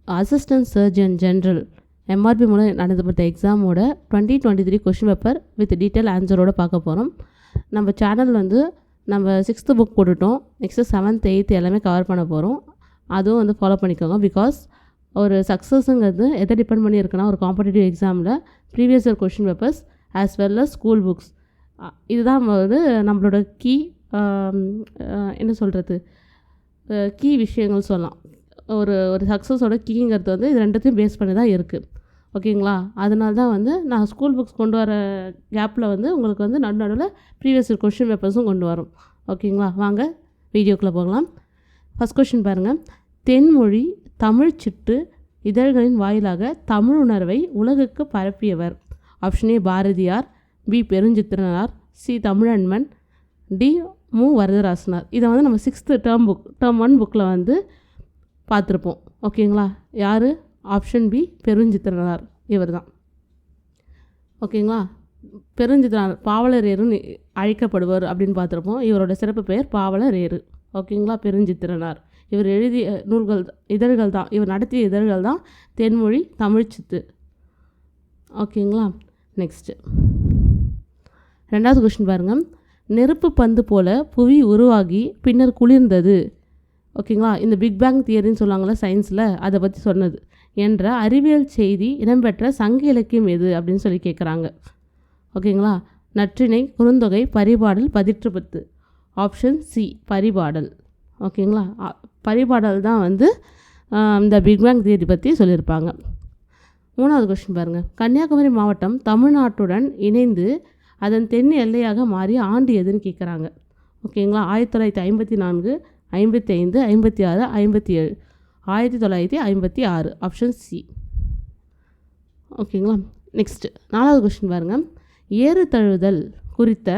Assistant surgeon general MRP மூலம் நடத்தப்பட்ட எக்ஸாமோட 2023 question paper with detail ஆன்சரோடு பார்க்க போகிறோம். நம்ம சேனல் வந்து நம்ம 6th புக் போட்டுட்டோம். நெக்ஸ்ட்டு 7th 8th எல்லாமே கவர் பண்ண போகிறோம். அதுவும் வந்து ஃபாலோ பண்ணிக்கோங்க. பிகாஸ் ஒரு சக்ஸஸுங்கிறது எதை டிபெண்ட் பண்ணி இருக்குன்னா, ஒரு காம்படிட்டிவ் எக்ஸாமில் previous year question papers as well as school books, இதுதான் வந்து நம்மளோட கீ என்ன சொல்கிறது கீ விஷயங்கள் சொல்லலாம். ஒரு சக்ஸஸோட கீங்கிறது வந்து இது ரெண்டுத்தையும் பேஸ் பண்ணி தான் இருக்குது. ஓகேங்களா? அதனால தான் வந்து நான் ஸ்கூல் புக்ஸ் கொண்டு வர கேப்பில் வந்து உங்களுக்கு வந்து நடுவில் ப்ரீவியஸ் இயர் கொஷின் பேப்பர்ஸும் கொண்டு வரும். ஓகேங்களா? வாங்க வீடியோக்குள்ளே போகலாம். ஃபஸ்ட் கொஷின் பாருங்கள். தென்மொழி தமிழ் சிட்டு இதழ்களின் வாயிலாக தமிழ் உணர்வை உலகுக்கு பரப்பியவர். Option A Bharathiyar, B Perunchithiranar, C Tamilanman, D Mu Varadarasanar. இதை வந்து நம்ம 6th டேர்ம் 1 புக்கில் வந்து பார்த்துருப்போம். ஓகேங்களா? யார்? ஆப்ஷன் பி பெருஞ்சித்திரனார், இவர் தான். ஓகேங்களா? பெருஞ்சித்திரனார் பாவலரேருன்னு அழைக்கப்படுவார் அப்படின்னு பார்த்துருப்போம். இவரோட சிறப்பு பெயர் பாவலரேரு. ஓகேங்களா? பெருஞ்சித்திரனார். இவர் எழுதிய நூல்கள் இதழ்கள் தான், இவர் நடத்திய இதழ்கள் தான் தென்மொழி தமிழ் சித்து. ஓகேங்களா? நெக்ஸ்ட்டு 2வது கொஸ்டின் பாருங்கள். நெருப்பு பந்து போல புவி உருவாகி பின்னர் குளிர்ந்தது. ஓகேங்களா? இந்த பிக் பேங் தியரின்னு சொல்லுவாங்களே சயின்ஸில், அதை பற்றி சொன்னது என்ற அறிவியல் செய்தி இடம்பெற்ற சங்க இலக்கியம் எது அப்படின்னு சொல்லி கேட்குறாங்க. ஓகேங்களா? நற்றிணை, குறுந்தொகை, பரிபாடல், பதிற்றுப்பத்து. Option C Paripadal. ஓகேங்களா? பரிபாடல் தான் வந்து இந்த பிக் பேங் தியரி பற்றி சொல்லியிருப்பாங்க. 3வது கொஸ்டின் பாருங்கள். கன்னியாகுமரி மாவட்டம் தமிழ்நாட்டுடன் இணைந்து அதன் தென் எல்லையாக மாறி ஆண்டு எதுன்னு கேட்குறாங்க. ஓகேங்களா? 1954, 55, 56, 57. 1956. Option C. ஓகேங்களா? நெக்ஸ்ட்டு 4வது கொஸ்டின் பாருங்கள். ஏறு தழுவுதல் குறித்த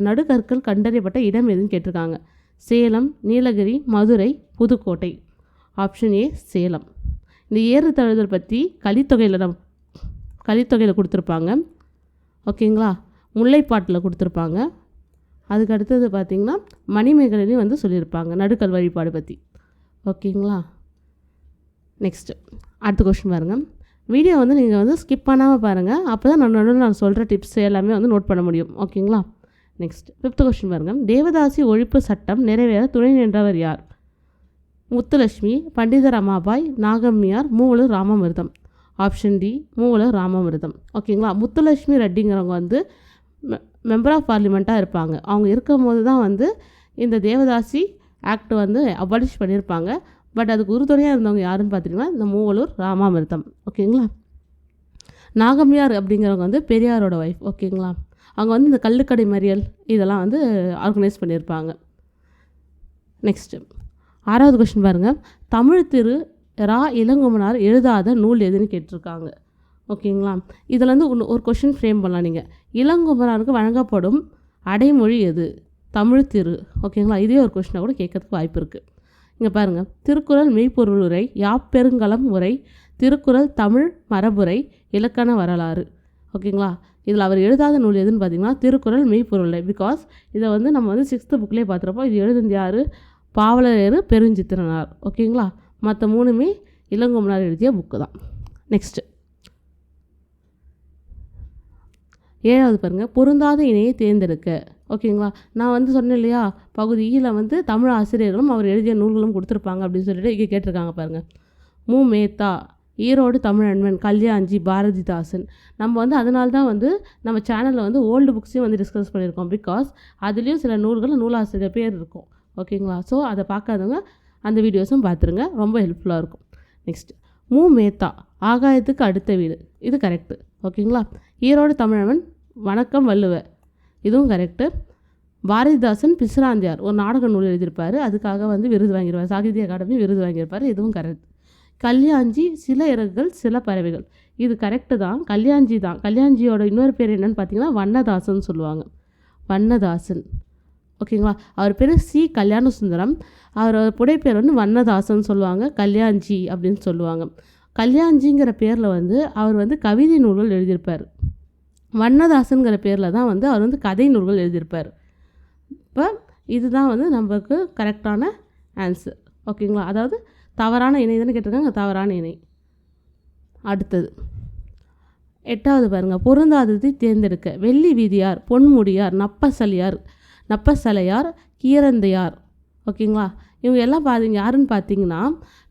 நடுகற்கள் கண்டறியப்பட்ட இடம் எதுன்னு கேட்டிருக்காங்க. சேலம், நீலகிரி, மதுரை, புதுக்கோட்டை. Option A Salem. இந்த ஏறு தழுவுதல் பற்றி கலித்தொகையில் கொடுத்துருப்பாங்க. ஓகேங்களா? முல்லைப்பாட்டில் கொடுத்துருப்பாங்க. அதுக்கு அடுத்தது பார்த்திங்கன்னா மணிமேகலையும் வந்து சொல்லியிருப்பாங்க நடுக்கல் வழிபாடு பற்றி. ஓகேங்களா? நெக்ஸ்ட்டு அடுத்த கொஸ்டின் பாருங்கள். வீடியோ வந்து நீங்கள் வந்து ஸ்கிப் பண்ணாமல் பாருங்கள். அப்போ தான் நான் சொல்கிற டிப்ஸ் எல்லாமே வந்து நோட் பண்ண முடியும். ஓகேங்களா? நெக்ஸ்ட் 5th கொஸ்டின் பாருங்கள். தேவதாசி ஒழிப்பு சட்டம் நிறைவேற துணை நின்றவர் யார்? முத்துலட்சுமி, பண்டித ரமாபாய், நாகம்மையார், மூவலூர் ராமாமிர்தம். Option D Moovalur Ramamirtham. ஓகேங்களா? முத்துலட்சுமி ரெட்டிங்கிறவங்க வந்து மெம்பர் ஆஃப் பார்லிமெண்ட்டாக இருப்பாங்க. அவங்க இருக்கும் போது தான் வந்து இந்த தேவதாசி ஆக்ட் வந்து அபாலிஷ் பண்ணியிருப்பாங்க. பட் அதுக்கு உறுதுணையாக இருந்தவங்க யாருன்னு பார்த்தீங்கன்னா இந்த மூவலூர் ராமாமிர்தம். ஓகேங்களா? நாகம்மையார் அப்படிங்கிறவங்க வந்து பெரியாரோட ஒய்ஃப். ஓகேங்களா? அவங்க வந்து இந்த கள்ளுக்கடை மறியல் இதெல்லாம் வந்து ஆர்கனைஸ் பண்ணியிருப்பாங்க. நெக்ஸ்ட்டு 6வது கொஸ்டின் பாருங்கள். தமிழ் திரு ரா இளங்குமனார் எழுதாத நூல் எதுன்னு கேட்டிருக்காங்க. ஓகேங்களா? இதில் வந்து ஒரு கொஷின் ஃப்ரேம் பண்ணலாம் நீங்கள். இளங்குமனாருக்கு வழங்கப்படும் அடைமொழி எது? தமிழ் திரு. ஓகேங்களா? இதே ஒரு கொஷினாக கூட கேட்கறதுக்கு வாய்ப்பு இருக்குது. இங்கே பாருங்கள். திருக்குறள் மெய்ப்பொருள் உரை, யாப்பெருங்கலம் உரை, திருக்குறள் தமிழ் மரபுரை, இலக்கண வரலாறு. ஓகேங்களா? இதில் அவர் எழுதாத நூல் எதுன்னு பார்த்தீங்கன்னா திருக்குறள் மெய்ப்பொருள். பிகாஸ் இதை வந்து நம்ம வந்து 6th புக்லேயே பார்த்துருப்போம். இது எழுதுனது யார்? பாவலரேரு, பெருஞ்சித்திரனார். ஓகேங்களா? மற்ற 3மே இளங்குமனார் எழுதிய புக்கு தான். நெக்ஸ்ட்டு 7வது பாருங்கள். பொருந்தாத இணையை தேர்ந்தெடுக்க. ஓகேங்களா? நான் வந்து சொன்னேன் இல்லையா, பகுதியில் வந்து தமிழ் ஆசிரியர்களும் அவர் எழுதிய நூல்களும் கொடுத்துருப்பாங்க அப்படின்னு சொல்லிட்டு இங்கே கேட்டிருக்காங்க பாருங்கள். மு மேத்தா, ஈரோடு தமிழன்மன், கல்யாஞ்சி, பாரதிதாசன். நம்ம வந்து அதனால தான் வந்து நம்ம சேனலில் வந்து ஓல்டு புக்ஸையும் வந்து டிஸ்கஸ் பண்ணியிருக்கோம். பிகாஸ் அதுலேயும் சில நூலாசிரியர் பேர் இருக்கும். ஓகேங்களா? ஸோ அதை பார்க்காதவங்க அந்த வீடியோஸும் பார்த்துருங்க, ரொம்ப ஹெல்ப்ஃபுல்லாக இருக்கும். நெக்ஸ்ட் மு மேத்தா, ஆகாயத்துக்கு அடுத்த வீடு. இது கரெக்டு. ஓகேங்களா? ஈரோடு தமிழன்மன், வணக்கம் வள்ளுவ. இதுவும் கரெக்டு. பாரதிதாசன் பிசிராந்தியார் ஒரு நாடக நூல் எழுதியிருப்பார். அதுக்காக வந்து விருது வாங்கியிருப்பார், சாகித்ய அகாடமி விருது வாங்கியிருப்பார். இதுவும் கரெக்ட். கல்யாஞ்சி, சில இறகுகள் சில பறவைகள். இது கரெக்டு தான், கல்யாஞ்சி தான். கல்யாஞ்சியோட இன்னொரு பேர் என்னென்னு பார்த்தீங்கன்னா வண்ணதாசன் சொல்லுவாங்க. வண்ணதாசன். ஓகேங்களா? அவர் பேர் சி கல்யாண சுந்தரம். அவரோட புடைப்பேர் வந்து வண்ணதாசன் சொல்லுவாங்க, கல்யாஞ்சி அப்படின்னு சொல்லுவாங்க. கல்யாஞ்சிங்கிற பேரில் வந்து அவர் வந்து கவிதை நூல்கள் எழுதியிருப்பார். வண்ணதாசன்கிற பேரில் தான் வந்து அவர் வந்து கதை நூல்கள் எழுதியிருப்பார். இப்போ இதுதான் வந்து நமக்கு கரெக்டான ஆன்சர். ஓகேங்களா? அதாவது தவறான இணை தானே கேட்டிருக்காங்க, தவறான இணை. அடுத்தது 8வது பாருங்கள், பொருந்தாததை தேர்ந்தெடுக்க. வெள்ளி வீதியார், பொன்முடியார், நப்பசலையார், கீரந்தையார். ஓகேங்களா, இவங்க எல்லாம் யாருன்னு பார்த்தீங்கன்னா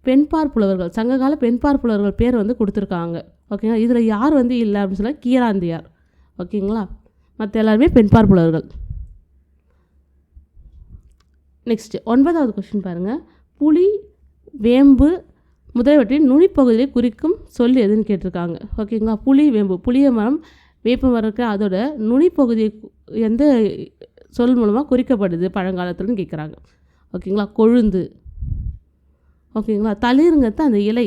பெண்பார் புலவர்கள், சங்ககால பெண்பார் புலவர்கள் பேர் வந்து கொடுத்துருக்காங்க. ஓகேங்களா, இதில் யார் வந்து இல்லை அப்படின்னு சொன்னால் கீராந்தையார். ஓகேங்களா, மற்ற எல்லாருமே பெண்பார் புலவர்கள். நெக்ஸ்ட்டு 9வது கொஸ்டின் பாருங்கள், புலி, வேம்பு முதலியவற்றின் நுனிப்பகுதியை குறிக்கும் சொல் எதுன்னு கேட்டிருக்காங்க. ஓகேங்களா, புலி, வேம்பு, புளிய மரம், வேப்ப மரம் இருக்க அதோட நுனிப்பகுதியை எந்த சொல் மூலமாக குறிக்கப்படுது பழங்காலத்துலன்னு கேட்குறாங்க. ஓகேங்களா, கொழுந்து. ஓகேங்களா, தளிருங்கிறது அந்த இலை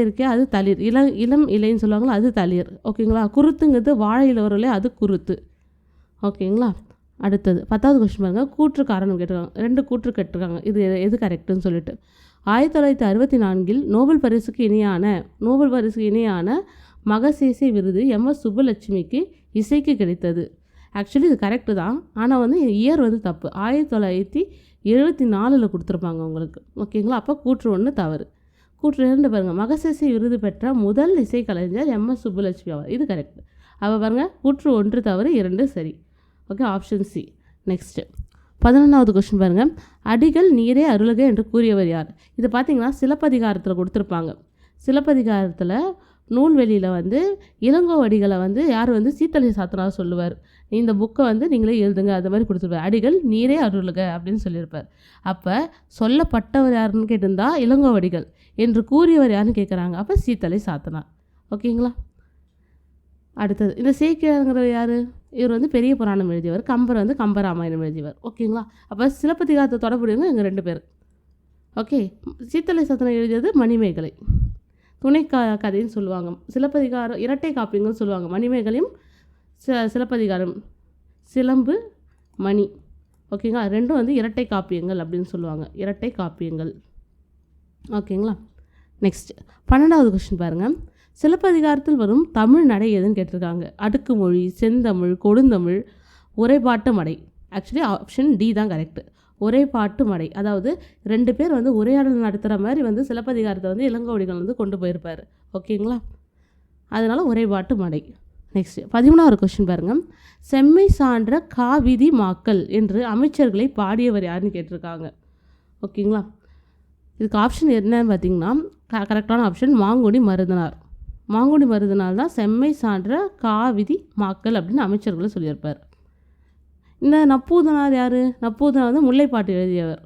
இருக்கே அது தளிர், இளம் இலைன்னு சொல்லுவாங்களா அது தளிர். ஓகேங்களா, குருத்துங்கிறது வாழை இலை வரல அது குருத்து. ஓகேங்களா, அடுத்தது 10வது கொஸ்டின் பாருங்கள், கூற்று காரணம் கேட்டிருக்காங்க. 2 கூற்று கேட்டிருக்காங்க, இது எது கரெக்டுன்னு சொல்லிட்டு. 1964 நோபல் பரிசுக்கு இணையான மகசேசே விருது எம்எஸ் சுப்புலட்சுமிக்கு இசைக்கு கிடைத்தது. ஆக்சுவலி இது கரெக்டு தான், ஆனால் வந்து இயர் வந்து தப்பு. 1974 கொடுத்துருப்பாங்க உங்களுக்கு. ஓகேங்களா, அப்போ கூற்று 1 தவறு. கூற்று 2 பாருங்கள், மகசேசே விருது பெற்ற முதல் இசைக்கலைஞர் எம்எஸ் சுப்புலட்சுமி அவர். இது கரெக்டு. அப்போ பாருங்கள், கூற்று 1 தவறு, 2 சரி. Okay, option C. நெக்ஸ்ட்டு 11வது கொஸ்டின் பாருங்கள், அடிகள் நீரே அருளுக என்று கூறியவர் யார்? இது பார்த்திங்கன்னா சிலப்பதிகாரத்தில் கொடுத்துருப்பாங்க. சிலப்பதிகாரத்தில் நூல்வெளியில் வந்து இளங்கோவடிகளை வந்து யார் வந்து சீத்தலை சாத்தனார் சொல்லுவார், இந்த புக்கை வந்து நீங்களே எழுதுங்க அது மாதிரி கொடுத்துருப்பார். அடிகள் நீரே அருளுக அப்படின்னு சொல்லியிருப்பார். அப்போ சொல்லப்பட்டவர் யாருன்னு கேட்டிருந்தா இளங்கோவடிகள், என்று கூறியவர் யாருன்னு கேட்குறாங்க. அப்போ சீத்தலை சாத்தனார். ஓகேங்களா, அடுத்தது இந்த சேக்கிழாருங்கிறவர் யார்? இவர் வந்து பெரிய புராணம் எழுதியவர். கம்பர் வந்து கம்பராமாயணம் எழுதியவர். ஓகேங்களா, அப்போ சிலப்பதிகாரத்தை தொடர்புடையவங்க இவங்க 2 பேர். ஓகே, சீத்தலை சாத்தனார் எழுதியது மணிமேகலை, துணை கதைன்னு சொல்லுவாங்க. சிலப்பதிகாரம் இரட்டை காப்பியங்கள்னு சொல்லுவாங்க. மணிமேகலையும் சிலப்பதிகாரம், சிலம்பு, மணி. ஓகேங்களா, 2 வந்து இரட்டை காப்பியங்கள் அப்படின்னு சொல்லுவாங்க, இரட்டை காப்பியங்கள். ஓகேங்களா, நெக்ஸ்ட் 12வது கொஸ்டின் பாருங்கள், சிலப்பதிகாரத்தில் வரும் தமிழ் நடை எதுன்னு கேட்டிருக்காங்க. அடுக்குமொழி, செந்தமிழ், கொடுந்தமிழ், உரைப்பாட்டு மடை. ஆக்சுவலி ஆப்ஷன் டி தான் கரெக்டு, உரைப்பாட்டு மடை. அதாவது 2 பேர் வந்து உரையாடல் நடத்துகிற மாதிரி வந்து சிலப்பதிகாரத்தை வந்து இளங்கோவடிகள் வந்து கொண்டு போயிருப்பார். ஓகேங்களா, அதனால் உரைப்பாட்டு மடை. நெக்ஸ்ட் 13வது கொஸ்டின் பாருங்கள், செம்மை சான்ற காவிதி மாக்கள் என்று அமைச்சர்களை பாடியவர் யாருன்னு கேட்டிருக்காங்க. ஓகேங்களா, இதுக்கு ஆப்ஷன் என்னன்னு பார்த்தீங்கன்னா கரெக்டான ஆப்ஷன் மாங்குடி மருதனார். மாங்குடி மருதனார் தான் செம்மை சான்ற காவிதி மாக்கள் அப்படின்னு அமைச்சர்களை சொல்லியிருப்பார். இந்த நப்பூதனார் யார்? நப்பூதனார் வந்து முல்லைப்பாட்டு எழுதியவர்.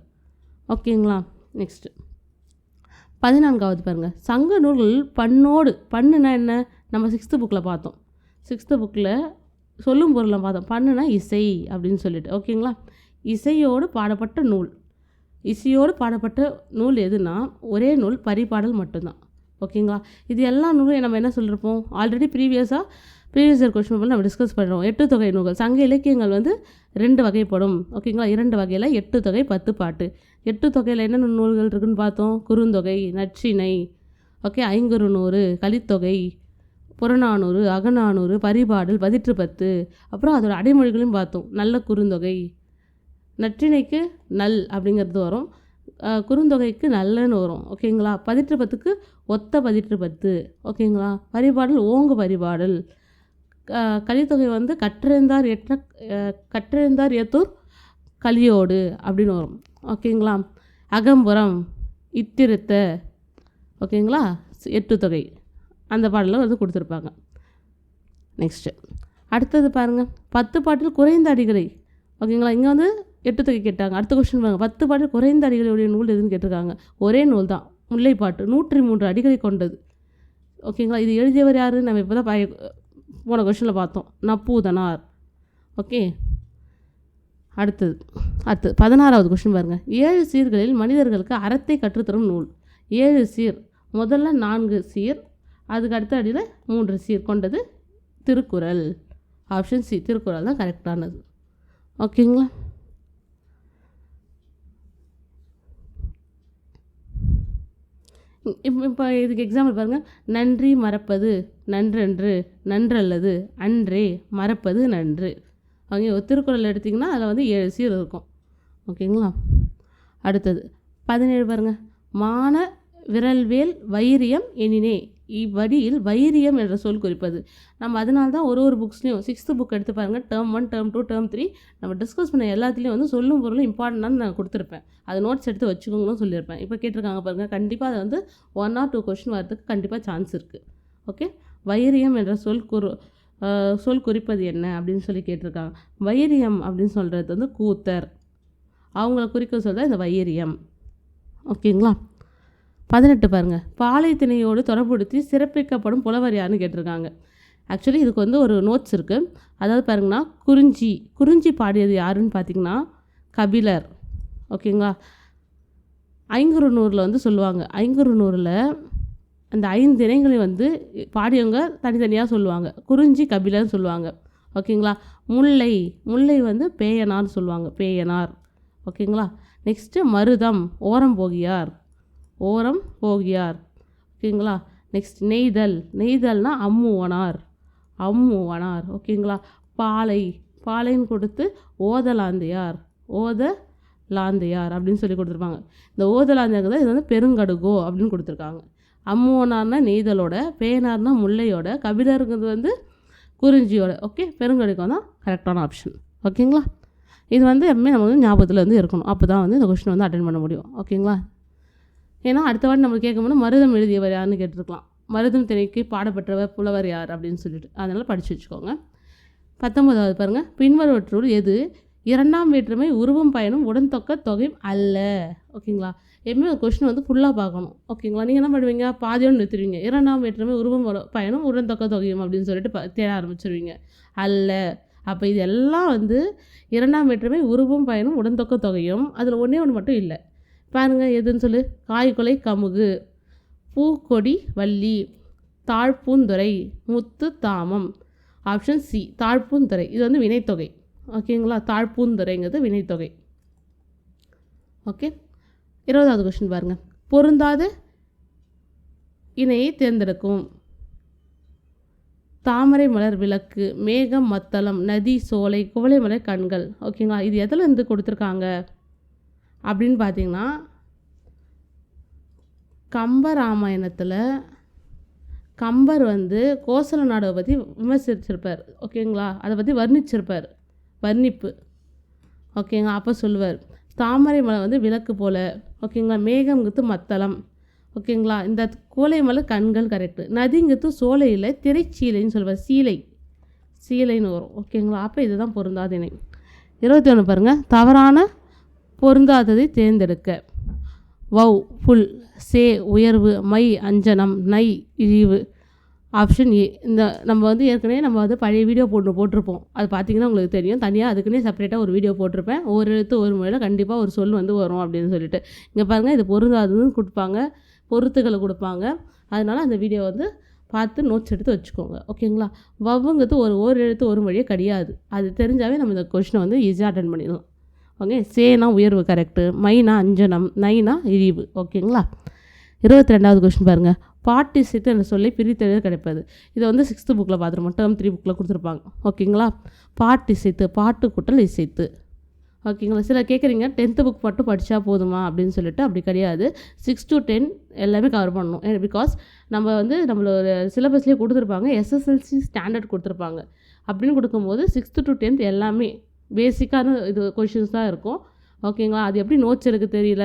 ஓகேங்களா, நெக்ஸ்ட்டு 14வது பாருங்கள், சங்க நூல்கள் பண்ணோடு, பண்ணுனா என்ன நம்ம 6th புக்கில் பார்த்தோம். 6th புக்கில் சொல்லும் பொருளை பார்த்தோம். பண்ணுனா இசை அப்படின்னு சொல்லிட்டு. ஓகேங்களா, இசையோடு பாடப்பட்ட நூல். இசையோடு பாடப்பட்ட நூல் எதுனா ஒரே நூல் பரிபாடல் மட்டும்தான். ஓகேங்களா, இது எல்லா நூலும் நம்ம என்ன சொல்லியிருப்போம் ஆல்ரெடி ப்ரீவியஸ் இயர் கொஸ்டின் பேப்பரில் நம்ம டிஸ்கஸ் பண்ணுறோம். 8 தொகை நூல்கள். சங்க இலக்கியங்கள் வந்து 2 வகைப்படும். ஓகேங்களா, 2 வகையில் 8 தொகை 10 பாட்டு. 8 தொகையில் என்னென்ன நூல்கள் இருக்குதுன்னு பார்த்தோம். குறுந்தொகை, நற்றிணை, ஓகே, ஐங்குறுநூறு, கலித்தொகை, புறநானூறு, அகநானூறு, பரிபாடல், பதிற்று 10. அப்புறம் அதோட அடைமொழிகளையும் பார்த்தோம். நல்ல குறுந்தொகை, நற்றிணைக்கு நல் அப்படிங்கிறது வரும், குறுந்தொகைக்கு நல்லன்னு வரும். ஓகேங்களா, பதிற்று 10க்கு ஒத்த பதிற்று 10. ஓகேங்களா, பரிபாடல் ஓங்கு பரிபாடல், கலித்தொகை வந்து கற்றறிந்தார் ஏத்தூர் கலியோடு அப்படின்னு வரும். ஓகேங்களா, அகம்புறம், இத்திருத்த. ஓகேங்களா, 8 தொகை அந்த பாடலில் வந்து கொடுத்துருப்பாங்க. நெக்ஸ்ட்டு அடுத்தது பாருங்கள், 10 பாட்டில் குறைந்த அடிகளை. ஓகேங்களா, இங்கே வந்து 8 தொகை கேட்டாங்க. அடுத்த கொஸ்டின் பாருங்கள், 10 பாட்டில் குறைந்த அடிகளுடைய நூல் எதுன்னு கேட்டிருக்காங்க. ஒரே நூல் தான், முல்லைப்பாட்டு. 103 அடிகளை கொண்டது. ஓகேங்களா, இது எழுதியவர் யார்? நம்ம இப்போ தான் போன கொஸ்டினில் பார்த்தோம், நப்பூதனார். ஓகே, அடுத்தது 16வது கொஸ்டின் பாருங்கள், 7 சீர்களில் மனிதர்களுக்கு அறத்தை கற்றுத்தரும் நூல். 7 சீர், முதல்ல 4 சீர், அதுக்கு அடுத்த அடியில் 3 சீர் கொண்டது திருக்குறள். ஆப்ஷன் சி, திருக்குறள் தான் கரெக்டானது. ஓகேங்களா, இப்போ இதுக்கு எக்ஸாம்பிள் பாருங்கள், நன்றி மறப்பது நன்றன்று, நன்றல்லது அன்றே, மறப்பது நன்று. அவங்க திருக்குறள் எடுத்திங்கன்னா அதில் வந்து 7 சீர் இருக்கும். ஓகேங்களா, அடுத்தது 17 பாருங்கள், மான விரல்வேல் வைரியம் எனினே, இவ்வடியில் வைரியம் என்ற சொல் குறிப்பது. நம்ம அதனால தான் ஒரு புக்ஸ்லையும் 6th புக் எடுத்து பாருங்கள், டேர்ம் 1, டேர்ம் 2, டேர்ம் 3 நம்ம டிஸ்கஸ் பண்ண எல்லாத்துலேயும் வந்து சொல்லும் பொருளும் இம்பார்ட்டண்டானு நான் கொடுத்துருப்பேன். அது நோட்ஸ் எடுத்து வச்சுக்கோங்கன்னு சொல்லியிருப்பேன். இப்போ கேட்டிருக்காங்க பாருங்கள், கண்டிப்பாக அது வந்து 1 or 2 கொஷின் வரதுக்கு கண்டிப்பாக சான்ஸ் இருக்குது. ஓகே, வைரியம் என்ற சொல் குறிப்பது என்ன அப்படின்னு சொல்லி கேட்டிருக்காங்க. வைரியம் அப்படின்னு சொல்கிறது வந்து கூத்தர், அவங்கள குறிக்க சொல்கிறது இந்த வைரியம். ஓகேங்களா. 18 பாருங்கள், பாலை திணையோடு தொடர்புடுத்தி சிறப்பிக்கப்படும் புலவர் யாருன்னு கேட்டிருக்காங்க. ஆக்சுவலி இதுக்கு வந்து ஒரு நோட்ஸ் இருக்குது. அதாவது பாருங்கன்னா, குறிஞ்சி பாடியது யாருன்னு பார்த்தீங்கன்னா கபிலர். ஓகேங்களா. ஐங்குறுநூறில் வந்து சொல்லுவாங்க, ஐங்குறுநூறில் அந்த 5 திணைகளையும் வந்து பாடியவங்க தனித்தனியாக சொல்லுவாங்க. குறிஞ்சி கபிலர்னு சொல்லுவாங்க. ஓகேங்களா. முல்லை வந்து பேயனார்னு சொல்லுவாங்க, பேயனார். ஓகேங்களா. நெக்ஸ்ட்டு மருதம் ஓரம்போகியார். ஓகேங்களா. நெக்ஸ்ட் நெய்தல்னா அம்முவனார். ஓகேங்களா. பாலைன்னு கொடுத்து ஓதலாந்தையார் அப்படின்னு சொல்லி கொடுத்துருப்பாங்க. இந்த ஓதலாந்தையார் இது வந்து பெருங்கடுகோ அப்படின்னு கொடுத்துருக்காங்க. அம்முவனார்னா நெய்தலோட, பேயனார்னா முல்லையோட, கபிலருங்கிறது வந்து குறிஞ்சியோட. ஓகே, பெருங்கடுகோ தான் கரெக்டான ஆப்ஷன். ஓகேங்களா. இது வந்து எப்பவுமே நம்ம வந்து ஞாபகத்தில் வந்து இருக்கணும். அப்போ தான் வந்து இந்த கொஸ்டின் வந்து அட்டென்ட் பண்ண முடியும். ஓகேங்களா. ஏன்னா அடுத்த வாட்டி நம்ம கேட்கும்போது மருதம் எழுதியவர் யாருன்னு கேட்டிருக்கலாம். மருதம் திணைக்கு பாடப்பட்டவர் புலவர் யார் அப்படின்னு சொல்லிட்டு, அதனால் படித்து வச்சுக்கோங்க. 19வது பாருங்கள், பின்வருவற்றுள் எது 2ஆம் வேற்றுமை உருவம் பயனும் உடன்தொக்க தொகையும் அல்ல. ஓகேங்களா. எப்பவுமே ஒரு கொஸ்டின் வந்து ஃபுல்லாக பார்க்கணும். ஓகேங்களா. நீங்கள் என்ன பண்ணுவீங்க, பாதியோடு நிறுத்துருவீங்க. 2ஆம் வேற்றுமை உருவம் பயனும் உடன்தொக்க தொகையும் அப்படின்னு சொல்லிட்டு தேட ஆரம்பிச்சிருவீங்க. அல்ல. அப்போ இது எல்லாம் வந்து 2ஆம் வேற்றுமை உருவம் பயனும் உடன்தொக்க தொகையும், அதில் ஒன்றே ஒன்று மட்டும் இல்லை. பாருங்கள், எதுன்னு சொல்லு. காய்கொலை கமுகு, பூக்கொடி வள்ளி, தாழ்பூந்துறை, முத்து தாமம். ஆப்ஷன் சி தாழ்பூந்துறை. இது வந்து வினைத்தொகை. ஓகேங்களா. தாழ்பூந்துறைங்கிறது வினைத்தொகை. ஓகே. 20வது கொஸ்டின் பாருங்கள், பொருந்தாத இணையை தேர்ந்தெடுக்கும். தாமரை மலர் விளக்கு, மேகம் மத்தளம், நதி சோலை, குவளை மலர் கண்கள். ஓகேங்களா. இது எதில் இருந்து கொடுத்துருக்காங்க அப்படின்னு பார்த்தீங்கன்னா, கம்பராமாயணத்தில் கம்பர் வந்து கோசல நாடை பற்றி விமர்சிச்சிருப்பார். ஓகேங்களா. அதை பற்றி வர்ணிப்பு. ஓகேங்களா. அப்போ சொல்லுவார், தாமரை மலை வந்து விளக்கு போல். ஓகேங்களா. மேகம்ங்கிறது மத்தளம். ஓகேங்களா. இந்த கோலை மலர் கண்கள் கரெக்டு. நதிங்கிறது சோலையில் திரைச்சீலைன்னு சொல்லுவார், சீலைன்னு வரும். ஓகேங்களா. அப்போ இதுதான் பொருந்தாதினை. 21 பாருங்கள், தவறான பொருந்தாததை தேர்ந்தெடுக்க. வவ் புல், சே உயர்வு, மை அஞ்சனம், நை இழிவு. Option A. இந்த நம்ம வந்து ஏற்கனவே நம்ம வந்து பழைய வீடியோ போட்டிருப்போம். அது பார்த்திங்கன்னா உங்களுக்கு தெரியும். தனியாக அதுக்குன்னே செப்பரேட்டாக ஒரு வீடியோ போட்டிருப்பேன். ஒரு எழுத்து ஒரு முறையில் கண்டிப்பாக ஒரு சொல் வந்து வரும் அப்படின்னு சொல்லிட்டு. இங்கே பாருங்கள், இது பொருந்தாதுன்னு கொடுப்பாங்க, பொருத்துக்களை கொடுப்பாங்க. அதனால் அந்த வீடியோ வந்து பார்த்து நோட்ஸ் எடுத்து வச்சுக்கோங்க. ஓகேங்களா. வவ்வுங்கிறது ஒரு எழுத்து ஒரு மொழியே கிடையாது. அது தெரிஞ்சாவே நம்ம இந்த கொஸ்டினை வந்து ஈஸியாக அட்டென்ட் பண்ணிடலாம். ஓகே. சேனா உயர்வு கரெக்டு, மைனா அஞ்சனம், நைனா இழிவு. ஓகேங்களா. 22வது கொஸ்டின் பாருங்கள், பாட்டு இசைத்து என்ற சொல்லை பிரித்தெழுத கிடைப்பது. இதை வந்து 6th புக்கில் பார்த்துருப்போம், டேர்ம் 3 புக்கில் கொடுத்துருப்பாங்க. ஓகேங்களா. பாட்டு இசைத்து, பாட்டு கூட்டல் இசைத்து. ஓகேங்களா. சில கேட்குறீங்க 10th புக் மட்டும் படித்தா போதுமா அப்படின்னு சொல்லிட்டு. அப்படி கிடையாது. 6 to 10 எல்லாமே கவர் பண்ணணும். பிகாஸ் நம்ம வந்து நம்மளோட சிலபஸ்லேயே கொடுத்துருப்பாங்க, SSLC ஸ்டாண்டர்ட் கொடுத்துருப்பாங்க. அப்படின்னு கொடுக்கும்போது 6th to 10th எல்லாமே பேசிக்கான இது கொஷின்ஸ் தான் இருக்கும். ஓகேங்களா. அது எப்படி நோட்ஸ் எடுக்க தெரியல,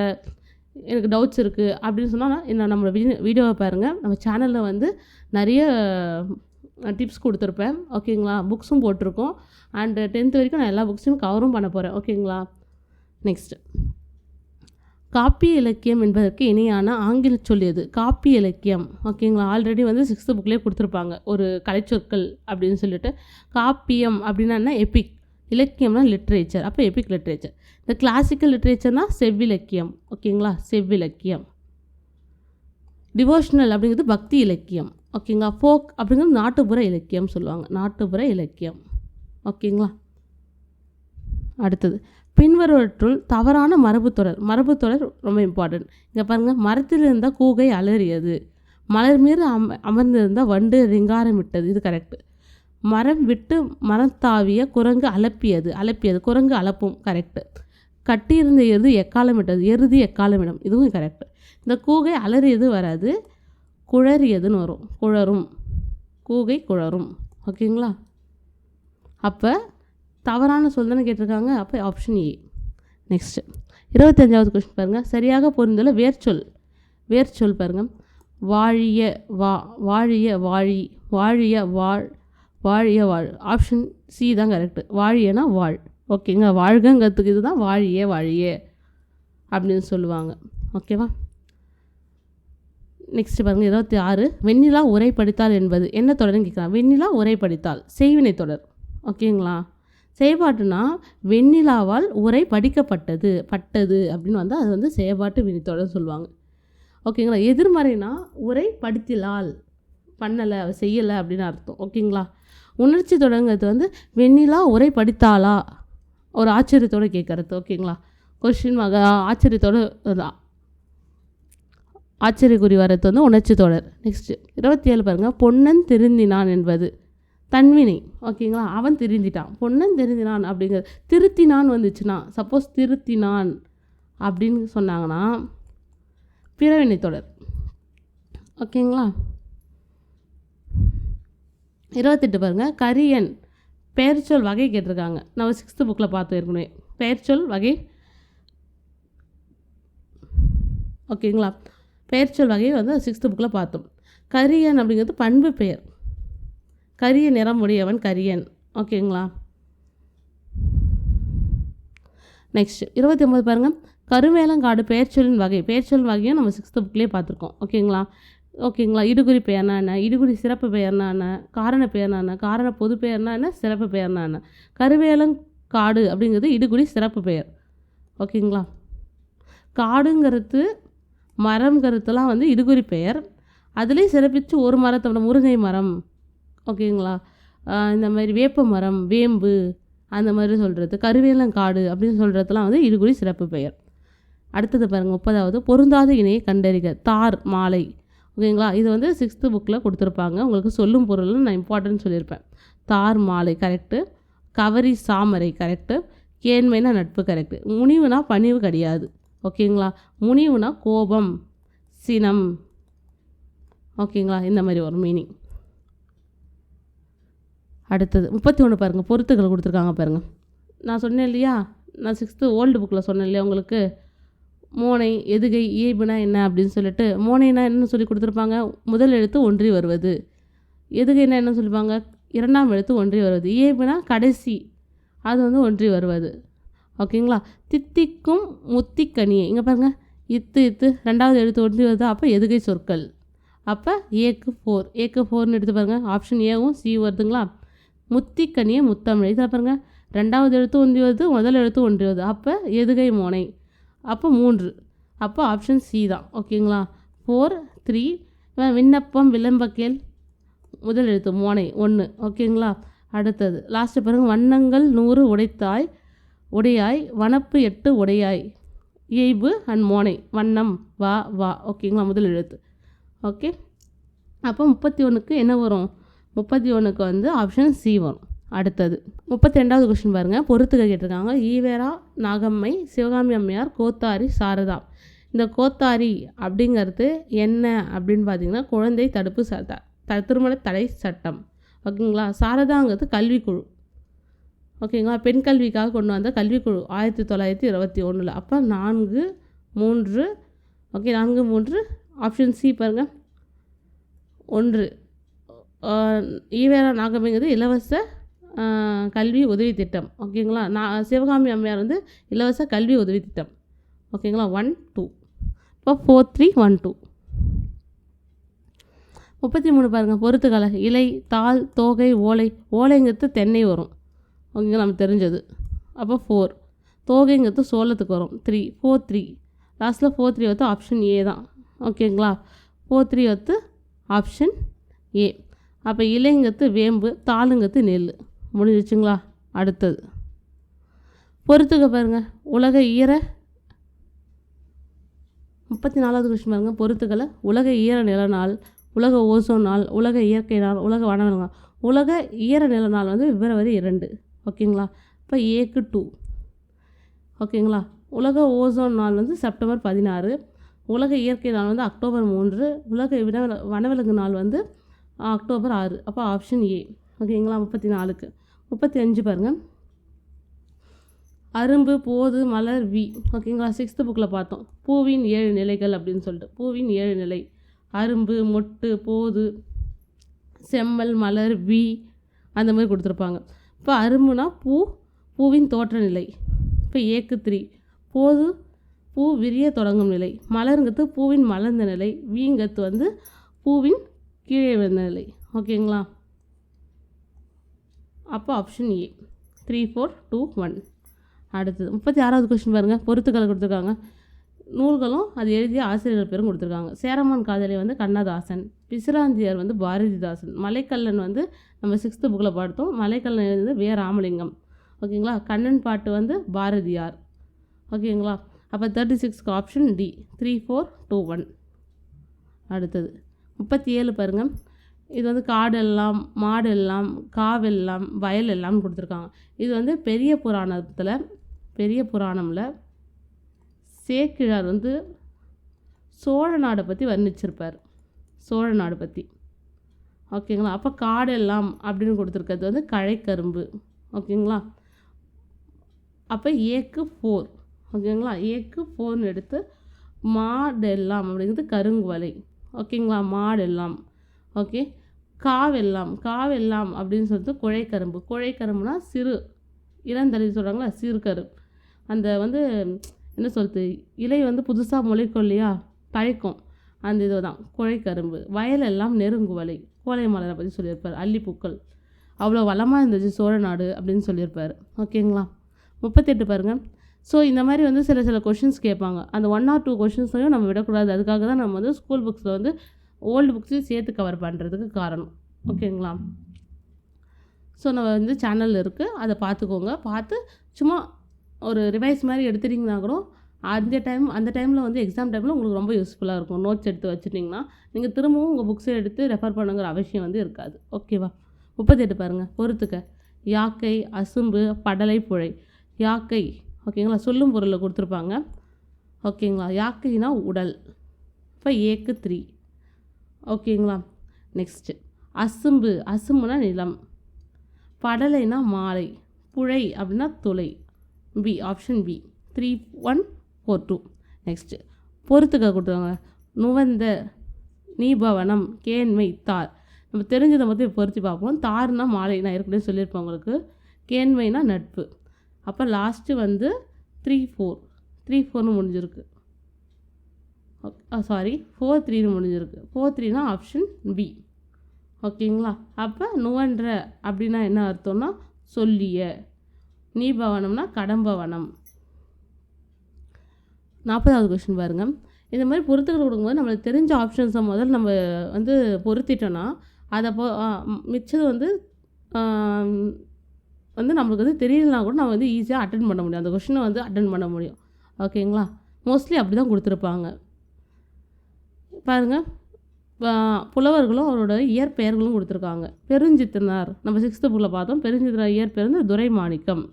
எனக்கு டவுட்ஸ் இருக்குது அப்படின்னு சொன்னால் என்ன நம்மளோட வீடியோவை பாருங்கள். நம்ம சேனலில் வந்து நிறைய டிப்ஸ் கொடுத்துருப்பேன். ஓகேங்களா. புக்ஸும் போட்டிருக்கோம். அண்டு 10th வரைக்கும் நான் எல்லா புக்ஸையும் கவரும் பண்ண போகிறேன். ஓகேங்களா. நெக்ஸ்ட்டு, காப்பிய இலக்கியம் என்பதற்கு இணையான ஆங்கில சொல் எது? காப்பிய இலக்கியம். ஓகேங்களா. ஆல்ரெடி வந்து 6th புக்லேயே கொடுத்துருப்பாங்க ஒரு கலைச்சொற்கள் அப்படின்னு சொல்லிட்டு. காப்பியம் அப்படின்னா என்ன? எபிக். இலக்கியம்னா லிட்ரேச்சர். அப்போ எபிக் லிட்ரேச்சர். இந்த கிளாசிக்கல் லிட்ரேச்சர்னால் செவ்விலக்கியம். ஓகேங்களா. செவ்விலக்கியம். டிவோஷனல் அப்படிங்கிறது பக்தி இலக்கியம். ஓகேங்களா. ஃபோக் அப்படிங்கிறது நாட்டுப்புற இலக்கியம் சொல்லுவாங்க, நாட்டுப்புற இலக்கியம். ஓகேங்களா. அடுத்தது, பின்வருவற்றுள் தவறான மரபுத்தொடர் ரொம்ப இம்பார்ட்டன்ட். இங்கே பாருங்கள், மரத்தில் இருந்தால் கூகை அலறியது, மலர் மீது அமர்ந்திருந்தால் வண்டு ரிங்காரமிட்டது. இது கரெக்டு. மரம் விட்டு மரத்தாவிய குரங்கு அலப்பியது, குரங்கு அலப்பும். கரெக்டு. கட்டியிருந்த எருது எக்காலமிட்டது, எருது எக்காலமிடும். இதுவும் கரெக்டு. இந்த கூகை அலறியது வராது, குழறியதுன்னு வரும். குழறும், கூகை குழறும். ஓகேங்களா? அப்போ தவறான சொல் தானே கேட்டிருக்காங்க. அப்போ ஆப்ஷன் ஏ. நெக்ஸ்ட்டு 25வது கொஸ்டின் பாருங்கள். சரியாக பொருந்துள்ள வேர்ச்சொல் பாருங்கள். வாழிய வாழிய வாழி, வாழிய வாழ், வாழிய வாழ். ஆப்ஷன் சி தான் கரெக்டு. வாழியனா வாழ். ஓகேங்க, வாழ்கங்கிறதுக்கு இதுதான் வாழிய அப்படின்னு சொல்லுவாங்க. ஓகேவா? நெக்ஸ்ட்டு பாருங்கள் 26. வெண்ணிலா உரை படித்தால் என்பது என்ன தொடர்னு கேட்குறாங்க. வெண்ணிலா உரை படித்தால் செய்வினை தொடர். ஓகேங்களா? செயல்பாட்டுனா வெண்ணிலாவால் உரை படிக்கப்பட்டது அப்படின்னு வந்தால் அது வந்து செயல்பாட்டு வினைத்தொடர் சொல்லுவாங்க. ஓகேங்களா? எதிர்மறைனா உரை படித்திலால், பண்ணலை, செய்யலை அப்படின்னு அர்த்தம். ஓகேங்களா? உணர்ச்சி தொடங்கிறது வந்து வெண்ணிலா உரை படித்தாளா, ஒரு ஆச்சரியத்தோடு கேட்குறது. ஓகேங்களா? கொஸ்டின் ஆச்சரியத்தோடு ஆச்சரியக்குறி வரது வந்து உணர்ச்சி தொடர். நெக்ஸ்ட்டு 27 பாருங்கள். பொன்னன் திருந்தினான் என்பது தன்வினை. ஓகேங்களா? அவன் திருந்திட்டான், பொன்னன் திருந்தினான் அப்படிங்கிறது. திருத்தினான் வந்துச்சுன்னா, சப்போஸ் திருத்தினான் அப்படின்னு சொன்னாங்கன்னா பிறவினை தொடர். ஓகேங்களா? 28 பாருங்கள். கரியன் பெயர்ச்சொல் வகை கேட்டிருக்காங்க. நம்ம 6th புக்கில் பார்த்து ஏற்கனவே பெயர்ச்சொல் வகை. ஓகேங்களா? பெயர்ச்சொல் வகை வந்து 6th புக்கில் பார்த்தோம். கரியன் அப்படிங்கிறது பண்பு பெயர். கரிய நிறம் உடையவன் கரியன். ஓகேங்களா? நெக்ஸ்ட் 29 பாருங்கள். கருவேலங்காடு பெயர்ச்சொல்லின் வகை. பெயர்ச்சொல் வகையும் நம்ம 6th புக்லேயே பார்த்துருக்கோம். ஓகேங்களா? இடுகுறி பெயர்னா என்ன, இடுகுறி சிறப்பு பெயர்னா என்ன, காரண பெயர்னா என்ன, காரண பொது பெயர்னா என்ன, சிறப்பு பெயர்னா என்ன. கருவேலங்காடு அப்படிங்கிறது இடுகுறி சிறப்பு பெயர். ஓகேங்களா? காடுங்கிறது மரம்ங்கிறதுலாம் வந்து இடுகுறி பெயர். அதுலேயும் சிறப்பித்து ஒரு மரத்தோட முருங்கை மரம், ஓகேங்களா, இந்த மாதிரி வேப்ப மரம், வேம்பு, அந்த மாதிரி சொல்கிறது. கருவேலங்காடு அப்படின்னு சொல்கிறதுலாம் வந்து இடுகுறி சிறப்பு பெயர். அடுத்தது பாருங்கள் 30வது. பொருந்தாத இணையை கண்டறிக. தார் மாலை. ஓகேங்களா? இது வந்து 6th புக்கில் கொடுத்துருப்பாங்க. உங்களுக்கு சொல்லும் பொருள்னு நான் இம்பார்ட்டன்ட் சொல்லியிருப்பேன். தார் மாலை கரெக்டு. கவரி சாமரை கரெக்டு. கேண்மைனா நட்பு கரெக்டு. முனிவுனா பணிவு கிடையாது. ஓகேங்களா? முனிவுனா கோபம், சினம். ஓகேங்களா? இந்த மாதிரி ஒரு மீனிங். அடுத்தது 31 பாருங்கள். பொருத்துக்கள் கொடுத்துருக்காங்க பாருங்கள். நான் சொன்னேன் இல்லையா, நான் 6th ஓல்டு புக்கில் சொன்னேன் இல்லையா உங்களுக்கு, மோனை, எதுகை, இயைபுனா என்ன அப்படின்னு சொல்லிட்டு. மோனைனா என்னன்னு சொல்லி கொடுத்துருப்பாங்க, முதல் எழுத்து ஒன்றி வருவது. எதுகைனா என்ன சொல்லிப்பாங்க, 2ஆம் எழுத்து ஒன்றி வருவது. இயைபுனா கடைசி, அது வந்து ஒன்றி வருவது. ஓகேங்களா? தித்திக்கும் முத்திக்கனியை, இங்கே பாருங்கள், இத்து 2வது எழுத்து ஒன்றி வருது. அப்போ எதுகை சொற்கள். அப்போ ஏக்கு 4, ஏக்கு 4ன்னு எடுத்து பாருங்கள். ஆப்ஷன் ஏவும் சி வருதுங்களா? முத்திக்கனியை முத்தமிழ். இதில் பாருங்கள், 2வது எழுத்து ஒன்றி வருது, முதல் எழுத்து ஒன்றி வருது. அப்போ எதுகை மோனை. அப்போ 3. அப்போ ஆப்ஷன் சி தான். ஓகேங்களா? 4, 3. விண்ணப்பம் விளம்பக்கேல், முதல் எழுத்து மோனை 1. ஓகேங்களா? அடுத்தது லாஸ்ட்டு பாருங்கள். வண்ணங்கள் 100 உடையாய், வனப்பு 8 உடையாய். இயைபு அண்ட் மோனை. வண்ணம் வா. ஓகேங்களா? முதல் எழுத்து. ஓகே. அப்போ 31க்கு என்ன வரும்? 31க்கு வந்து ஆப்ஷன் சி வரும். அடுத்தது 32வது கொஸ்டின் பாருங்கள். பொறுத்துக்க கேட்டிருக்காங்க. ஈவேரா, நாகம்மை, சிவகாமி அம்மையார், கோத்தாரி, சாரதா. இந்த கோத்தாரி அப்படிங்கிறது என்ன அப்படின்னு பார்த்தீங்கன்னா, குழந்தை தடுப்பு திருமண தடை சட்டம். ஓகேங்களா? சாரதாங்கிறது கல்விக்குழு. ஓகேங்களா? பெண் கல்விக்காக கொண்டு வந்த கல்விக்குழு 1921. அப்போ 4, 3. ஓகே, 4, 3. ஆப்ஷன் சி பாருங்கள் 1. ஈவேரா நாகம்மைங்கிறது இலவச கல்வி உதவி திட்டம். ஓகேங்களா? சிவகாமி அம்மையார் வந்து இலவச கல்வி உதவி திட்டம். ஓகேங்களா? 1, 2. இப்போ 4, 3, 1, 2. 33 பாருங்கள். பொறுத்துக்களை. இலை, தாள், தோகை, ஓலை. ஓலைங்கிறது தென்னை வரும். ஓகேங்களா? நம்ம தெரிஞ்சது. அப்போ 4. தோகைங்கிறது சோளத்துக்கு வரும். 3. 4, 3. லாஸ்ட்டில் 4, 3 வந்து ஆப்ஷன் ஏ தான். ஓகேங்களா? 4, 3 வந்து ஆப்ஷன் ஏ. அப்போ இலைங்கிறது வேம்பு, தாளுங்கிறது நெல். முடிஞ்சிச்சுங்களா? அடுத்தது பொறுத்துக்க பாருங்கள். உலக ஈர 34வது கொஸ்டின் பாருங்கள். பொறுத்துக்களை. உலக ஈர நில நாள், உலக ஓசோன் நாள், உலக இயற்கை நாள், உலக வனவிலங்கு நாள். உலக ஈர நில நாள் வந்து February 2. ஓகேங்களா? இப்போ ஏக்கு 2. ஓகேங்களா? உலக ஓசோன் நாள் வந்து September 16. உலக இயற்கை நாள் வந்து அக்டோபர் 3, உலக வனவிலங்கு நாள் வந்து அக்டோபர் 6. அப்போ ஆப்ஷன் ஏ. ஓகேங்களா? 34க்கு 35 பாருங்கள். அரும்பு, போது, மலர், வி. ஓகேங்களா? 6th புக்கில் பார்த்தோம். பூவின் 7 நிலைகள் அப்படின்னு சொல்லிட்டு. பூவின் 7 நிலை: அரும்பு, மொட்டு, போது, செம்மல், மலர், வி, அந்த மாதிரி கொடுத்துருப்பாங்க. இப்போ அரும்புனா பூவின் தோற்ற நிலை. இப்போ ஏக்கு 3. போது பூ விரிய தொடங்கும் நிலை. மலருங்கிறது பூவின் மலர்ந்த நிலை. வீங்கிறது வந்து பூவின் கீழே விழுந்த நிலை. ஓகேங்களா? அப்போ ஆப்ஷன் ஏ. 3, 4, 2, 1. அடுத்தது 36வது கொஸ்டின் பாருங்கள். பொறுத்துக்களை கொடுத்துருக்காங்க. நூல்களும் அது எழுதிய ஆசிரியர்கள் பேரும் கொடுத்துருக்காங்க. சேரமான் காதலி வந்து கண்ணதாசன். பிசிராந்தியார் வந்து பாரதிதாசன். மலைக்கல்லன் வந்து நம்ம 6th புக்கில் பார்த்தோம். மலைக்கல்லன் எழுதியது வே. ராமலிங்கம். ஓகேங்களா? கண்ணன் பாட்டு வந்து பாரதியார். ஓகேங்களா? அப்போ 36க்கு ஆப்ஷன் டி. 3, 4, 2, 1. அடுத்தது 37 பாருங்கள். இது வந்து காடெல்லாம், மாடெல்லாம், காவெல்லாம், வயல் எல்லாம் கொடுத்துருக்காங்க. இது வந்து பெரிய புராணமில் சேக்கிழார் வந்து சோழ நாடை பற்றி வர்ணிச்சிருப்பார். சோழ நாடு பற்றி. ஓகேங்களா? அப்போ காடெல்லாம் அப்படின்னு கொடுத்துருக்கிறது வந்து கழைக்கரும்பு. ஓகேங்களா? அப்போ ஏக்கு 4. ஓகேங்களா? ஏக்கு 4ன்னு எடுத்து மாடெல்லாம் அப்படிங்கிறது கருங்குவலை. ஓகேங்களா? மாடெல்லாம். ஓகே. காவெல்லாம் அப்படின்னு சொல்லிட்டு குழைக்கரும்பு. குழைக்கரும்புனா சிறு இளந்தளி சொல்கிறாங்களா, சிறுகரு. அந்த வந்து என்ன சொல்கிறது, இலை வந்து புதுசாக முளைக்கும் இல்லையா, தழைக்கும். அந்த இது தான் குழைக்கரும்பு. வயலெல்லாம் நெருங்குவலை. கோலை மலரை பற்றி சொல்லியிருப்பார். அல்லிப்பூக்கள். அவ்வளோ வளமாக இருந்துச்சு சோழ நாடு அப்படின்னு சொல்லியிருப்பார். ஓகேங்களா? 38 பாருங்கள். ஸோ இந்த மாதிரி வந்து சில கொஷின்ஸ் கேட்பாங்க. அந்த 1 or 2 கொஷின்ஸையும் நம்ம விடக்கூடாது. அதுக்காக தான் நம்ம வந்து ஸ்கூல் புக்ஸில் வந்து ஓல்டு புக்ஸையும் சேர்த்து கவர் பண்ணுறதுக்கு காரணம். ஓகேங்களா? ஸோ நம்ம வந்து சேனல் இருக்குது, அதை பார்த்துக்கோங்க. பார்த்து சும்மா ஒரு ரிவைஸ் மாதிரி எடுத்துட்டிங்கன்னா கூட அந்த டைமில் வந்து எக்ஸாம் டைமில் உங்களுக்கு ரொம்ப யூஸ்ஃபுல்லாக இருக்கும். நோட்ஸ் எடுத்து வச்சுட்டிங்கன்னா நீங்கள் திரும்பவும் உங்கள் புக்ஸை எடுத்து ரெஃபர் பண்ணுங்கிற அவசியம் வந்து இருக்காது. ஓகேவா? 38 பாருங்கள். பொறுத்துக்க: யாக்கை, அசும்பு, படலை, புழை. யாக்கை. ஓகேங்களா? சொல்லும் பொருளில் கொடுத்துருப்பாங்க. ஓகேங்களா? யாக்கைனா உடல். இப்போ ஏக்கு 3. ஓகேங்களா? நெக்ஸ்ட்டு அசும்புனா நிலம். படலைனா மாலை. புழை அப்படின்னா துளை. பி. Option B. 3, 1, 4, 2. நெக்ஸ்ட்டு பொறுத்துக்க கொடுத்துருவாங்க. நுவந்த, நீபவனம், கேண்மை, தார். நம்ம தெரிஞ்சதை மட்டும் பொறுத்து பார்ப்போம். தார்னா மாலை, நான் ஏற்கனவே சொல்லியிருப்பேன் உங்களுக்கு. கேண்மைனா நட்பு. அப்போ லாஸ்ட்டு வந்து 3, 4. 3, 4ன்னு முடிஞ்சிருக்கு. 4, 3ன்னு முடிஞ்சிருக்கு. 4, 3னா ஆப்ஷன் பி. ஓகேங்களா? அப்போ நுவன்ற அப்படின்னா என்ன அர்த்தம்னா சொல்லிய. நீபவனம்னா கடம்பவனம். 40வது கொஸ்டின் பாருங்கள். இந்த மாதிரி பொறுத்துக்கள் கொடுக்கும்போது நம்மளுக்கு தெரிஞ்ச ஆப்ஷன்ஸை முதல்ல நம்ம வந்து பொருத்திட்டோன்னா அதை மிச்சது வந்து நம்மளுக்கு வந்து தெரியலனா கூட நம்ம வந்து ஈஸியாக அட்டன் பண்ண முடியும். அந்த கொஷினை வந்து அட்டன் பண்ண முடியும். ஓகேங்களா? மோஸ்ட்லி அப்படி தான் கொடுத்துருப்பாங்க. பாருங்கள், புலவர்களும் அவரோட இயற்பெயர்களும் கொடுத்துருக்காங்க. பெருஞ்சித்திரனார் நம்ம 6th புக்கில் பார்த்தோம். பெருஞ்சித்திரனார் இயற்பெயர் வந்து துரைமாணிக்கம்.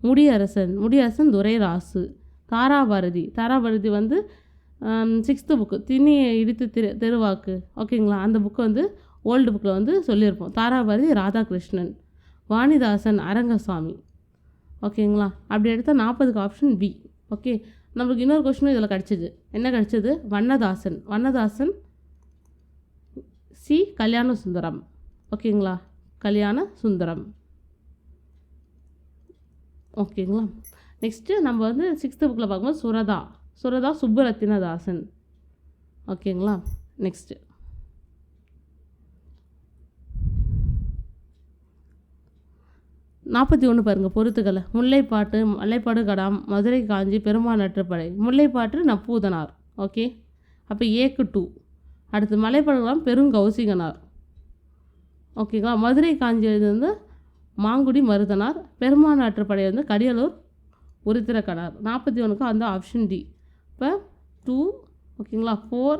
முடியரசன் துரைராசு. தாராபாரதி வந்து 6th புக்கு திண்ணியை இடித்து தெருவாக்கு. ஓகேங்களா? அந்த புக்கு வந்து ஓல்டு புக்கில் வந்து சொல்லியிருப்போம். தாராபாரதி ராதாகிருஷ்ணன். வாணிதாசன் அரங்கசாமி. ஓகேங்களா? அப்படி எடுத்தால் 40க்கு ஆப்ஷன் பி. ஓகே. நம்மளுக்கு இன்னொரு கொஸ்டினும் இதில் கிடச்சிது. என்ன கிடச்சிது? வண்ணதாசன் சி. கல்யாண சுந்தரம். ஓகேங்களா? கல்யாண சுந்தரம். ஓகேங்களா? நெக்ஸ்ட்டு நம்ம வந்து 6th புக்கில் பார்க்கும்போது சுரதா சுப்புரத்தினதாசன். ஓகேங்களா? நெக்ஸ்ட்டு 41 பாருங்கள். பொறுத்துக்களை: முல்லைப்பாட்டு, மல்லைப்பாடு கடாம், மதுரை காஞ்சி, பெருமாள் நற்றுப்படை. முல்லைப்பாட்டு நப்பூதனார். ஓகே. அப்போ ஏக்கு 2. அடுத்து மலைப்பாடு கடாம் பெருங்கௌசிகனார். ஓகேங்களா? மதுரை காஞ்சி வந்து மாங்குடி மருதனார். பெருமாள் நற்றுப்படை வந்து கரியலூர் உருத்திரக்கனார். 41க்கு அந்த ஆப்ஷன் டி. இப்போ 2. ஓகேங்களா? 4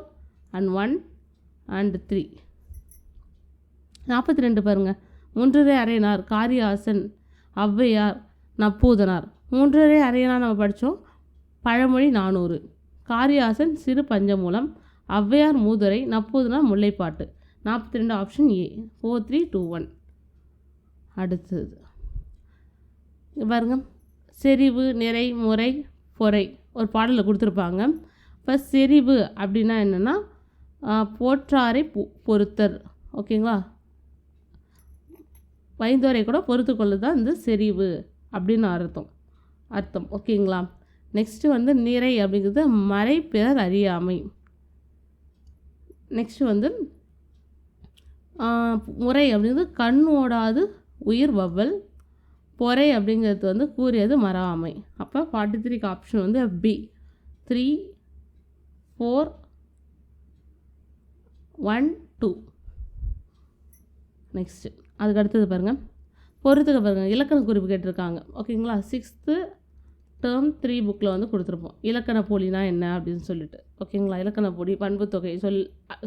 and 1 and 3. 42 பாருங்கள். 3 அரையனார், காரியாசன், ஔவையார், நப்பூதனார். 3 அரையனார் நம்ம படித்தோம். பழமொழி 400. காரியாசன் சிறு பஞ்சமூலம், ஔவையார் மூதுரை, நப்பூதுனா முல்லைப்பாட்டு. 42 ஆப்ஷன் ஏ. 4 3 2 1. அடுத்தது பாருங்க, செறிவு, நிறை, முறை, பொறை ஒரு பாடலில் கொடுத்துருப்பாங்க. இப்போ செறிவு அப்படின்னா என்னென்னா போற்றாரை பொறுத்தர். ஓகேங்களா, வைந்தோரை கூட பொறுத்து கொள்ளு தான் இந்த செறிவு அப்படின்னு அர்த்தம். ஓகேங்களா. நெக்ஸ்ட்டு வந்து நிறை அப்படிங்கிறது மறை பிறர் அறியாமை. நெக்ஸ்ட்டு வந்து முறை அப்படிங்கிறது கண் ஓடாது உயிர் வவ்வல். பொறை அப்படிங்கிறது வந்து கூறியது மறாமை. அப்போ 43 ஆப்ஷன் வந்து பி. 3 4 1 2. நெக்ஸ்ட்டு அதுக்கு அடுத்தது பாருங்கள், பொறுத்துக்க பாருங்கள், இலக்கண குறிப்பு கேட்டிருக்காங்க. ஓகேங்களா, 6th டேர்ம் 3 புக்கில் வந்து கொடுத்துருப்போம் இலக்கண போலினா என்ன அப்படின்னு சொல்லிட்டு. ஓகேங்களா, இலக்கண போலி, பண்பு தொகை,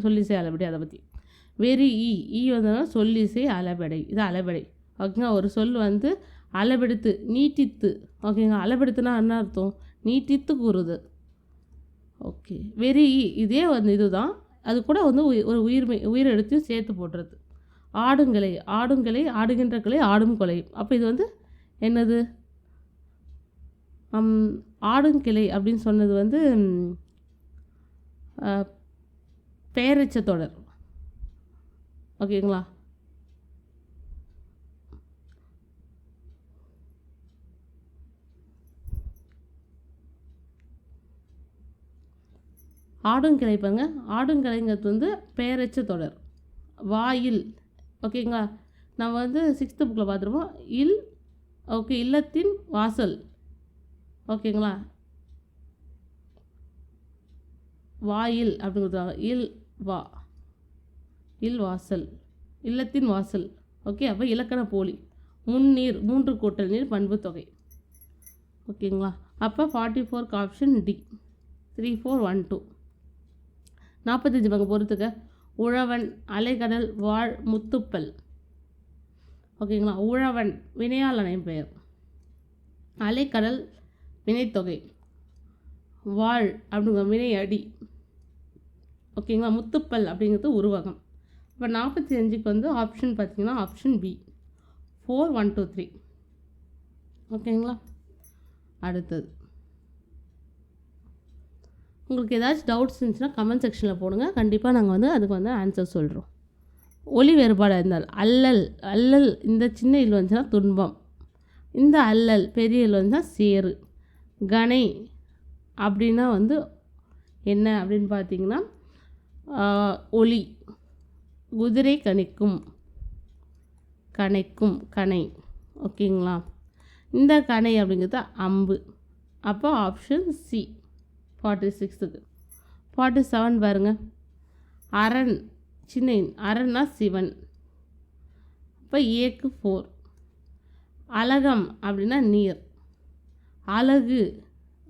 சொல்லிசை அளபடி, அதை பற்றி. வெரி ஈ வந்து சொல்லிசை அளபடை, இது அளபடை. ஓகேங்களா, ஒரு சொல் வந்து அளவெடுத்து நீட்டித்து. ஓகேங்களா, அளவெடுத்துனா என்ன அர்த்தம்? நீட்டித்து கூறுது. ஓகே, வெரி இதே வந்து இதுதான், அது கூட வந்து ஒரு உயிரெழுத்தையும் சேர்த்து போடுறது. ஆடுங்கலை, ஆடுகின்ற கலை, ஆடும் கொலை. அப்போ இது வந்து என்னது? ஆடுங்கிளை அப்படின்னு சொன்னது வந்து பெயரெச்ச தொடர். ஓகேங்களா, ஆடுங்கிளை பாருங்க, ஆடுங்கிளைங்கிறது வந்து பெயரெச்ச தொடர். வாயில். ஓகேங்களா, நம்ம வந்து 6th புக்கில் பார்த்துருப்போம். ஓகே, இல்லத்தின் வாசல். ஓகேங்களா, வாயில் அப்படின்னு கொடுத்தாங்க. இல் வாசல், இல்லத்தின் வாசல். ஓகே, அப்போ இலக்கண போலி. முன்னீர், 3 கூட்டல் நீர், பண்பு தொகை. ஓகேங்களா, அப்போ 44 ஆப்ஷன் டி. 3 4 1 2. 45 பங்கு பொறுத்துக்க. உழவன், அலைக்கடல், வாழ், முத்துப்பல். ஓகேங்களா, உழவன் வினையாளனை பெயர், அலைக்கடல் வினைத்தொகை, வாழ் அப்படிங்கிற வினை அடி. ஓகேங்களா, முத்துப்பல் அப்படிங்கிறது உருவகம். இப்போ 45க்கு வந்து ஆப்ஷன் பார்த்தீங்கன்னா ஆப்ஷன் பி. 4 1 2 3. ஓகேங்களா, அடுத்தது உங்களுக்கு ஏதாச்சும் டவுட்ஸ் இருந்துச்சுன்னா கமெண்ட் செக்ஷனில் போடுங்க. கண்டிப்பாக நாங்கள் வந்து அதுக்கு வந்து ஆன்சர் சொல்கிறோம். ஒலி வேறுபாடாக இருந்தால் அல்லல் இந்த சின்ன இல் வந்துச்சுன்னா துன்பம், இந்த அல்லல் பெரிய இல் வந்துச்சுன்னா சேரு. கணை அப்படின்னா வந்து என்ன அப்படின்னு பார்த்தீங்கன்னா ஒலி. குதிரை கணைக்கும், கணை. ஓகேங்களா, இந்த கணை அப்படிங்கிறது அம்பு. அப்போ ஆப்ஷன் சி 46க்கு. 47 பாருங்கள், அரண் சின்ன அரண்னா சிவன். இப்போ ஏக்கு 4. அழகம் அப்படின்னா நீர். அழகு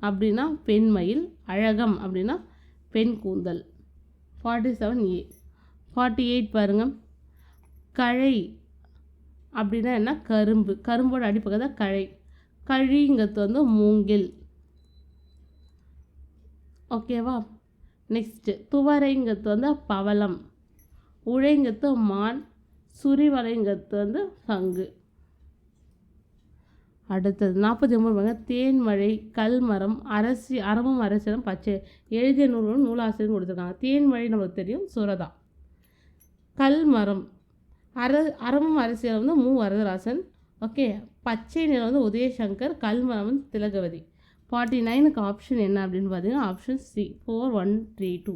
அப்படின்னா பெண்மயில். அழகம் அப்படின்னா பெண் கூந்தல். 47 ஏ. 48 பாருங்கள், கழை அப்படின்னா என்ன? கரும்போட அடிப்பக்கம் தான் கழை. கழிங்கிறது வந்து மூங்கில். ஓகேவா, நெக்ஸ்ட்டு துவரைங்கிறது வந்து பவளம். உழைங்கிறது மான். சுரிவலைங்கிறது வந்து சங்கு. அடுத்தது 49 தேன்மழை, கல்மரம், அறமும் அரசியலும் பச்சை. எழுதிய நூலும் நூலாசிரியர் கொடுத்துருக்காங்க. தேன்மழை நமக்கு தெரியும், சுரதா. கல்மரம், அறமும் அரசியல் வந்து மு வரதராசன். ஓகே, பச்சை நிறம் வந்து உதயசங்கர். கல்மரம் வந்து திலகவதி. 49க்கு ஆப்ஷன் என்ன அப்படின்னு பார்த்தீங்கன்னா ஆப்ஷன் சி 4 1 3 2.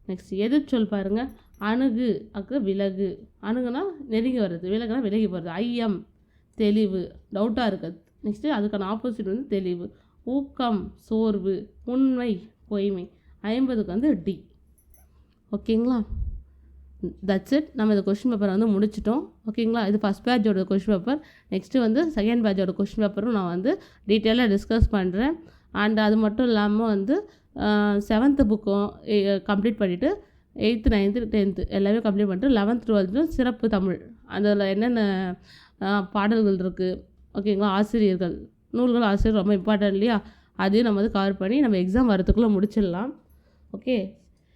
நெக்ஸ்ட் எதிர்ச்சொல் பாருங்கள். அணுகு விலகு. அணுகுனா நெருங்கி வர்றது, விலகுனா விலகி போகிறது. ஐயம் தெளிவு, டவுட்டாக இருக்குது. நெக்ஸ்ட்டு அதுக்கான ஆப்போசிட் வந்து தெளிவு. ஊக்கம் சோர்வு. உண்மை பொய்மை. 50க்கு வந்து டி. ஓகேங்களா, தட்ஸ் இட். நம்ம இந்த கொஷின் பேப்பரை வந்து முடிச்சிட்டோம். ஓகேங்களா, இது ஃபஸ்ட் பேட்சோட கொஷின் பேப்பர். நெக்ஸ்ட்டு வந்து செகண்ட் பேட்சோட கொஷின் பேப்பரும் நான் வந்து டீட்டெயிலாக டிஸ்கஸ் பண்ணுறேன். அண்ட் அது மட்டும் இல்லாமல் வந்து 7th புக்கும் கம்ப்ளீட் பண்ணிவிட்டு 8th 9th 10th எல்லாமே கம்ப்ளீட் பண்ணிட்டு 11th 12th சிறப்பு தமிழ் அதில் என்னென்ன பாடல்கள் இருக்குது. ஓகேங்களா, ஆசிரியர்கள், நூல்கள், ஆசிரியர் ரொம்ப இம்பார்ட்டன்ட் இல்லையா, அதையும் நம்ம வந்து கவர் பண்ணி நம்ம எக்ஸாம் வரதுக்குள்ளே முடிச்சிடலாம். ஓகே,